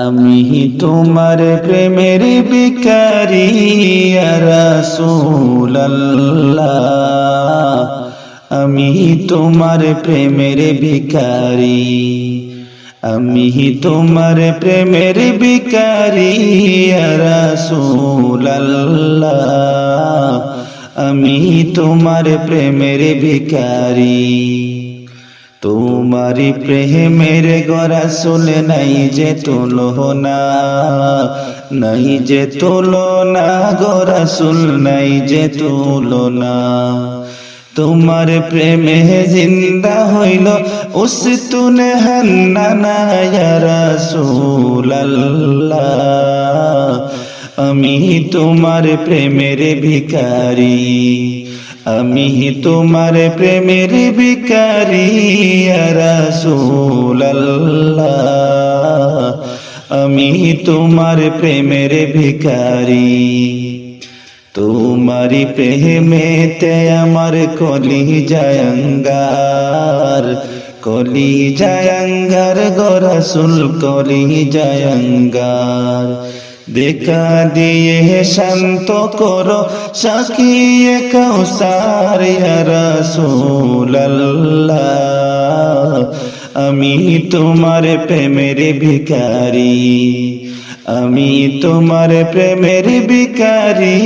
আমি তোমার প্রেমের ভিখারি ইয়া রাসূলুল্লাহ, আমি তোমার প্রেমের ভিখারি, আমি তোমার প্রেমের ভিখারি ইয়া রাসূলুল্লাহ, আমি তোমার প্রেমের ভিখারি। তোমারি প্রেমের গড়া শুনে নাই যে তুলনা, নাই যে তুলনা গড়া শুল নাই যে তুলনা। তোমার প্রেমে জিন্দা হইল উস্তুনে হান্নানা ইয়া রাসূলুল্লাহ, আমি তোমার প্রেমের ভিখারি, আমি তোমার প্রেমের ভিখারি ইয়া রাসূলুল্লাহ, আমি তোমার প্রেমের ভিখারি। তোমারি প্রেমেতে আমার কলিজায় অঙ্গার, কলিজায় অঙ্গার গো রাসূল কলিজায় অঙ্গার। দেখা দিয়ে শান্ত করো শাকিয়ে কাউসার ইয়া রাসূলুল্লাহ, আমি তোমার প্রেমের ভিখারি, আমি তোমার প্রেমের ভিখারি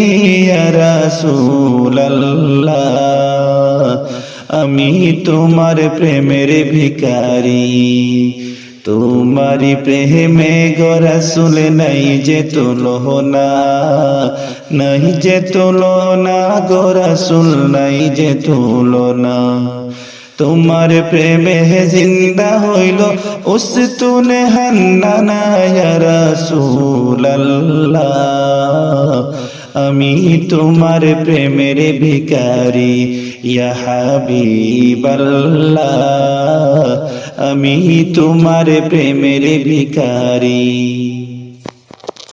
ইয়া রাসূলুল্লাহ, আমি তোমার প্রেমের ভিখারি। তোমারি প্রেমে গো রাসূল নাই যে তুলনা, নাই যে তুলনা গো রাসূল নাই যে তুলনা। তোমার প্রেমে জিন্দা হইল উস্তুনে হান্নানা ইয়া রাসূলুল্লাহ, আমি তোমার প্রেমের ভিখারি ইয়া হাবিবাল্লাহ, আমি তোমার প্রেমের ভিখারি।